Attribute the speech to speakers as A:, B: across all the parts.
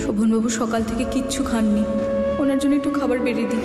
A: শোভনবাবু সকাল থেকে কিচ্ছু খাননি, ওনার জন্য একটু খাবার বেরিয়ে দিই।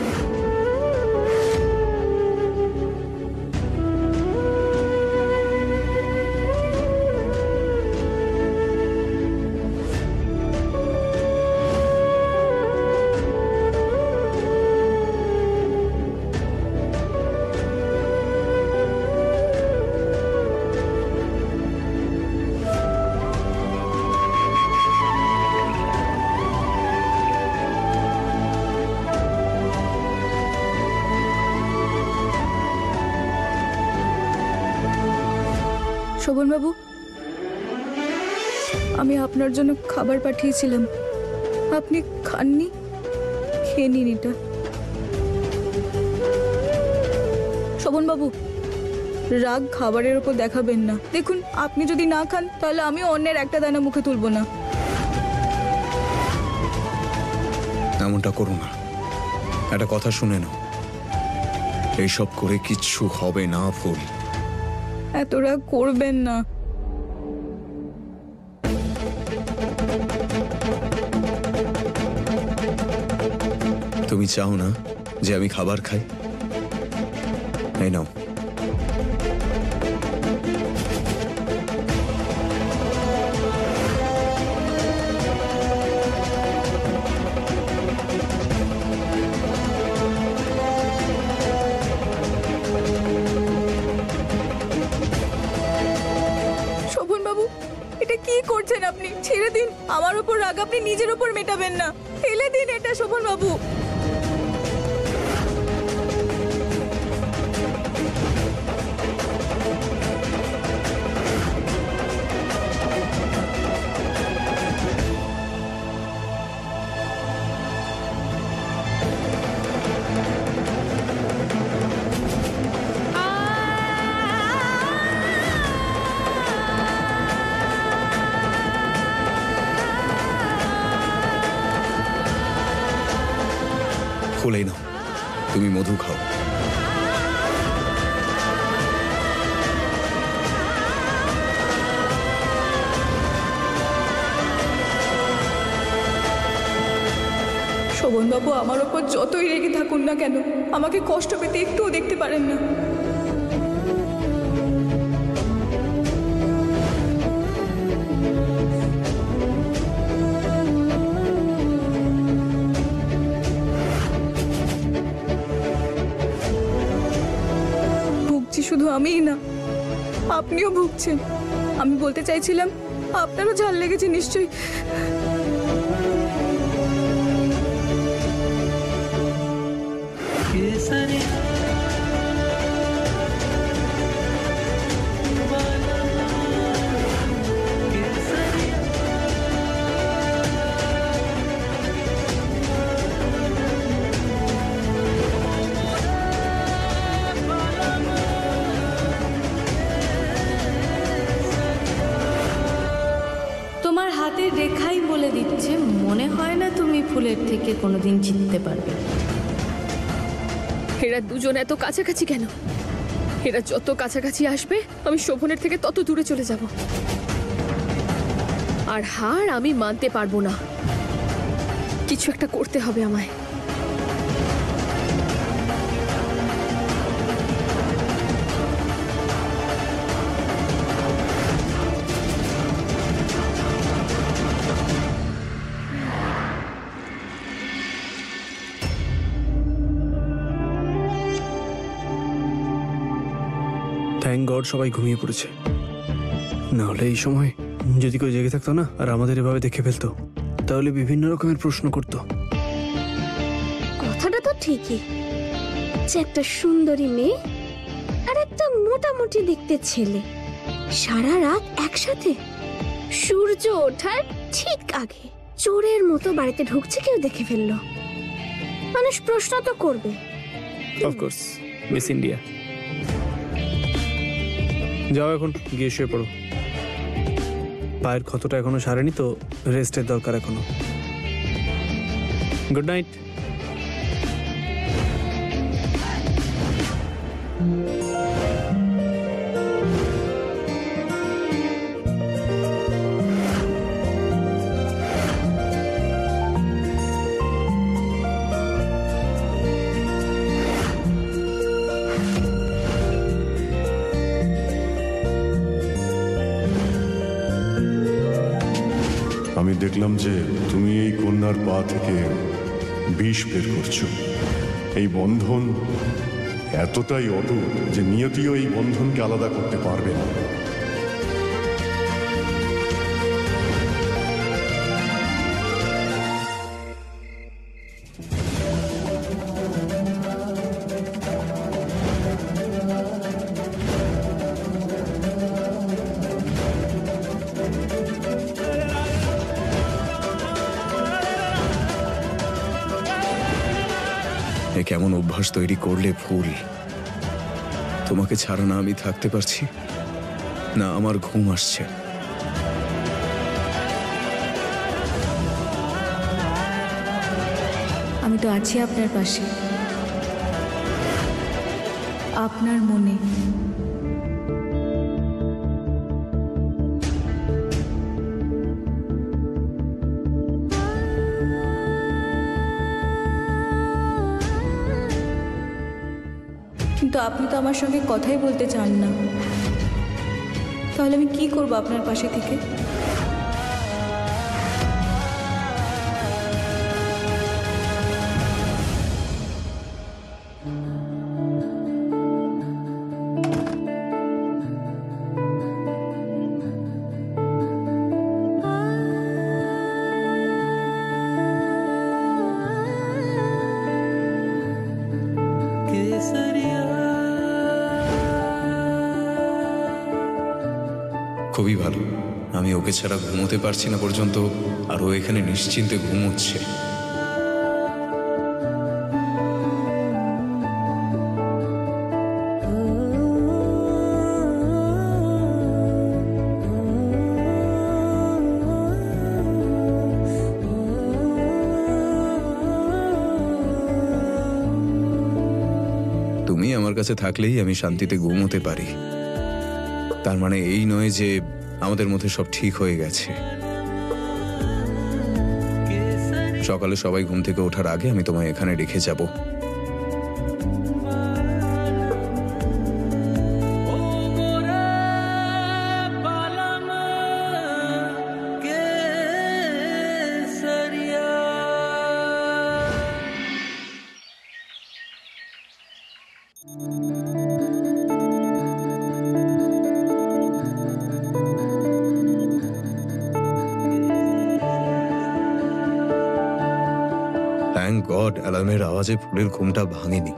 A: শোভনবাবু, আমি আপনার জন্য খাবার পাঠিয়েছিলাম, আপনি খাননি, খেয়ে নিন এটা। শোভনবাবু, রাগ খাবারের ওপর দেখাবেন না। দেখুন, আপনি যদি না খান তাহলে আমিও অন্যের একটা দানা মুখে তুলব না।
B: এমনটা করো না, একটা কথা শুনে নাও, এইসব করে কিচ্ছু হবে না ফুল।
A: এত রাগ করবেন না।
B: তুমি চাও না যে আমি খাবার খাই? এই নাও।
A: এটা কি করছেন আপনি? ছেড়ে দিন, আমার উপর রাগ আপনি নিজের উপর মেটাবেন না। ফেলে দিন এটা শোভনবাবু।
B: ফুলেই নাও, তুমি মধু খাও।
A: শোভনবাবু, আমার ওপর যতই রেগে থাকুন না কেন, আমাকে কষ্ট পেতে একটুও দেখতে পারেন না। শুধু আমিই না, আপনিও ভুগছেন। আমি বলতে চাইছিলাম, আপনারও ঝাল লেগেছে নিশ্চয়ই।
C: হাতের রেখাই বলে দিচ্ছে, মনে হয় না তুমি ফুলের থেকে কোনোদিন জিততে পারবে।
D: এরা দুজন এত কাছাকাছি কেন? এরা যত কাছাকাছি আসবে আমি শোভনের থেকে তত দূরে চলে যাব। আর হার আমি মানতে পারবো না, কিছু একটা করতে হবে আমায়।
E: থ্যাংক গড সবাই ঘুমিয়ে পড়েছে, নাহলে এই সময় যদি কেউ জেগে থাকতো না আর আমাদের এভাবে দেখে ফেলতো, তাহলে বিভিন্ন রকমের প্রশ্ন করতো।
F: কথাটা তো ঠিকই, যে একটা সুন্দরী মেয়ে আর একটা মোটামুটি দেখতে ছেলে সারা রাত একসাথে, সূর্য ওঠার ঠিক আগে চোরের মতো বাড়িতে ঢুকছে, কেউ দেখে ফেললো, মানুষ প্রশ্ন তো করবে।
E: Of course, miss India. যাও এখন গিয়ে শুয়ে পড়ো, পায়ের ক্ষতটা এখনো সারেনি তো, রেস্টের দরকার এখনো। Good night.
G: আমি দেখলাম যে তুমি এই কন্যার পা থেকে বিষ বের করছো। এই বন্ধন এতটাই অটুট যে নিয়তিও এই বন্ধনকে আলাদা করতে পারবে না।
B: এ কেমন অভ্যাস তৈরি করলে ফুল? তোমাকে ছাড়া না আমি থাকতে পারছি না, আমার ঘুম আসছে।
A: আমি তো আছি আপনার পাশে, আপনার মনে। কিন্তু আপনি তো আমার সঙ্গে কথাই বলতে চান না, তাহলে আমি কি করব আপনার পাশে থেকে?
B: খুবই ভালো। আমি ওকে ছাড়া ঘুমোতে পারছি না পর্যন্ত, আর ও এখানে নিশ্চিন্তে ঘুমোচ্ছে। তুমি আমার কাছে থাকলেই আমি শান্তিতে ঘুমোতে পারি। তার মানে এই নয় যে আমাদের মধ্যে সব ঠিক হয়ে গেছে। সকালে সবাই ঘুম থেকে ওঠার আগে আমি তোমায় এখানে রেখে যাব। থ্যাংক গড অ্যালার্মের আওয়াজে ফুলের ঘুমটা ভাঙেনি।